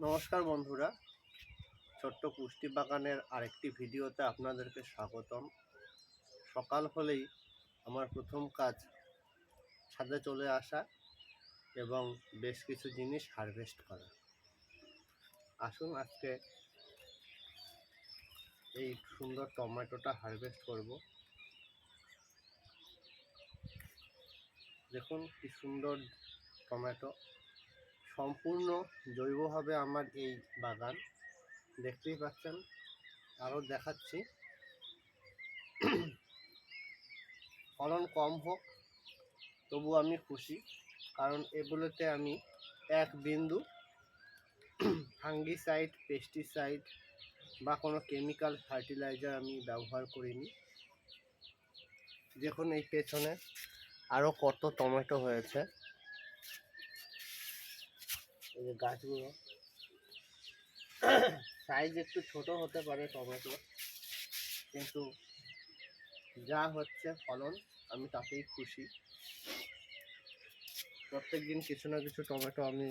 নমস্কার বন্ধুরা, ছোট্ট পুষ্টি বাগানের আরেকটি ভিডিওতে আপনাদেরকে স্বাগতম। সকাল হলেই আমার প্রথম কাজ ছাদে চলে আসা এবং বেশ কিছু জিনিস হারভেস্ট করা। আসুন আজকে এই সুন্দর টমেটোটা হারভেস্ট করব। দেখুন কি সুন্দর টমেটো, সম্পূর্ণ জৈবভাবে আমার এই বাগান, দেখতেই পাচ্ছেন। আরও দেখাচ্ছি, ফলন কম হোক তবু আমি খুশি, কারণ এগুলোতে আমি এক বিন্দু ফাঙ্গিসাইড, পেস্টিসাইড বা কোনো কেমিক্যাল ফার্টিলাইজার আমি ব্যবহার করিনি। দেখুন এই পেছনে আরও কত টমেটো হয়েছে। এই যে গাছগুলো সাইজ একটু ছোট হতে পারে টমেটো, কিন্তু যা হচ্ছে ফলন আমি তাতেই খুশি। প্রত্যেক দিন কিছু না কিছু টমেটো আমি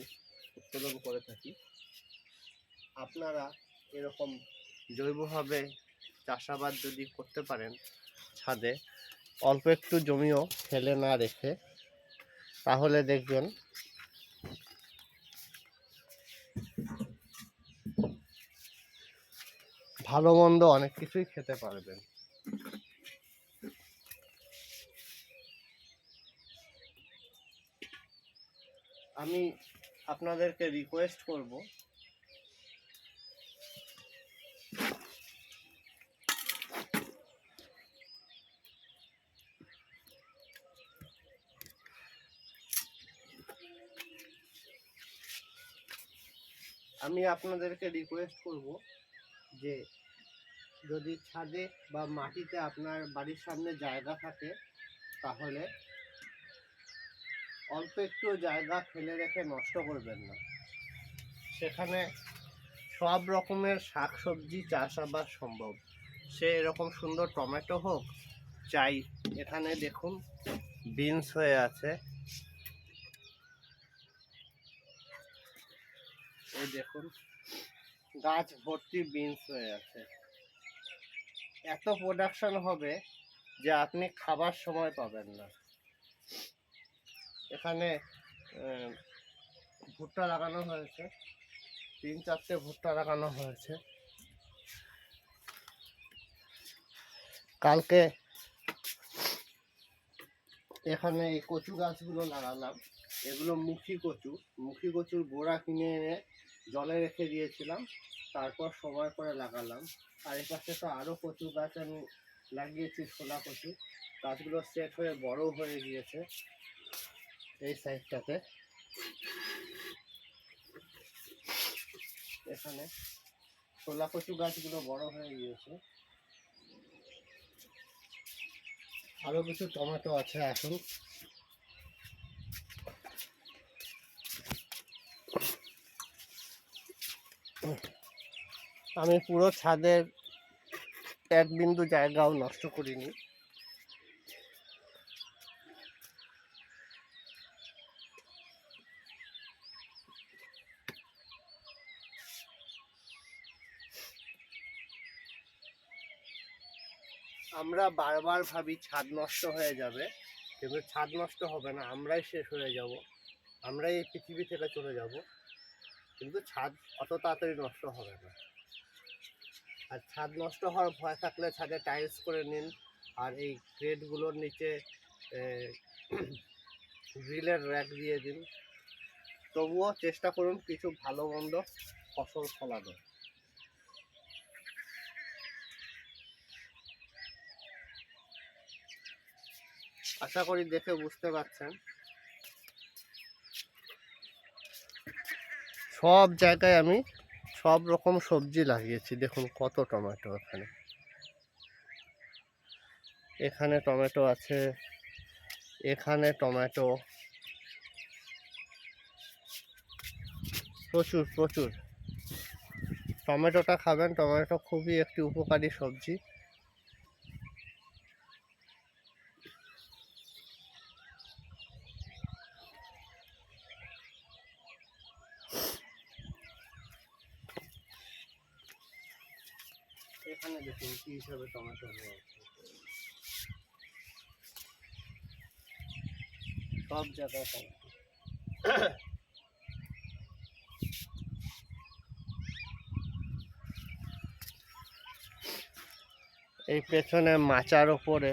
উৎপাদন করে থাকি। আপনারা এরকম জৈবভাবে চাষাবাদ যদি করতে পারেন ছাদে, অল্প একটু জমিও ফেলে না রেখে, তাহলে দেখবেন ভালো মন্দ অনেক কিছুই খেতে পারবেন। আমি আপনাদেরকে রিকোয়েস্ট করব, যে যদি ছাদে বা মাটিতে আপনার বাড়ির সামনে জায়গা থাকে, তাহলে অল্প একটু জায়গা ফেলে রেখে নষ্ট করবেন না। সেখানে সব রকমের শাকসবজি চাষাবাদ সম্ভব। সে এরকম সুন্দর টমেটো হোক, চাই এখানে দেখুন বিনস হয়ে আছে, এই দেখুন গাছ ভর্তি বিনস হয়ে আছে। এত প্রোডাকশন হবে যে আপনি খাবার সময় পাবেন না। এখানে ভুট্টা লাগানো হয়েছে, 3-4টে ভুট্টা লাগানো হয়েছে। কালকে এখানে এই কচু গাছগুলো লাগালাম। এগুলো মুখী কচুর গোড়া কিনে এনে জলে রেখে দিয়েছিলাম, তারপর সময় করে লাগালাম। আর এই পাশে তো আরও কচু গাছ আমি লাগিয়েছি, ছোলা কচু গাছগুলো সেট হয়ে বড় হয়ে গিয়েছে। এই সাইডটাতে এখানে ছোলা কচু গাছগুলো বড় হয়ে গিয়েছে। আরও কিছু টমেটো আছে। আসুন আমি পুরো ছাদের এক বিন্দু জায়গাও নষ্ট করিনি। আমরা বারবার ভাবি ছাদ নষ্ট হয়ে যাবে, কিন্তু ছাদ নষ্ট হবে না, আমরাই শেষ হয়ে যাব, আমরাই এই পৃথিবী থেকে চলে যাব, কিন্তু ছাদ অত তাড়াতাড়ি নষ্ট হবে না। আর ছাদ নষ্ট হওয়ার ভয় থাকলে ছাদে টাইলস করে নিন, আর এই ক্রেটগুলোর নিচে গ্রিলের র্যাক দিয়ে দিন। তবুও চেষ্টা করুন কিছু ভালো মন্দ ফসল ফলানোর। আশা করি দেখে বুঝতে পারছেন, সব জায়গায় আমি সব রকম সবজি লাগিয়েছি। দেখুন কত টমেটো, এখানে টমেটো আছে, এখানে টমেটো, প্রচুর প্রচুর। টমেটোটা খাবেন, টমেটো খুবই একটি উপকারী সবজি। এখানে দেখুন কি হিসাবে টমেটো হয়েছে, সব জায়গায় টমেটো। এই পেছনে মাচার ওপরে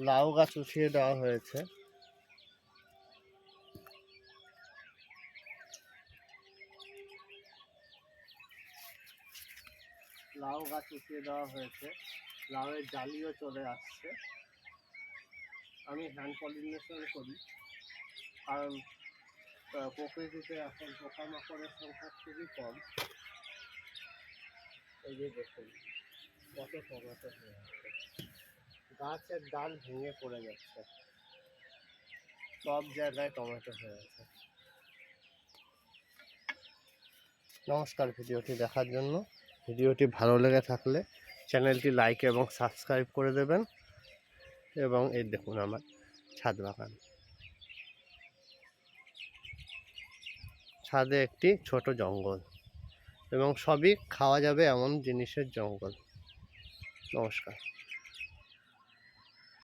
লাউ গাছ উঠিয়ে দেওয়া হয়েছে। লাউ গাছ উঠিয়ে দেওয়া হয়েছে, লাউয়ের জালিও চলে আসছে। আমি হ্যান্ড পলিনেশন করি, কারণ প্রকৃতিতে এখন পোকামাকড়ের সংখ্যা খুবই কম। এই যে দেখুন কত টমেটো হয়ে আছে, গাছের ডাল ভেঙে পড়ে যাচ্ছে, সব জায়গায় টমেটো হয়ে আছে। নমস্কার, ভিডিওটি দেখার জন্য। ভিডিওটি ভালো লেগে থাকলে চ্যানেলটি লাইক এবং সাবস্ক্রাইব করে দেবেন। এবং এই দেখুন আমার ছাদ বাগান, ছাদে একটি ছোট জঙ্গল, এবং সবই খাওয়া যাবে এমন জিনিসের জঙ্গল। নমস্কার।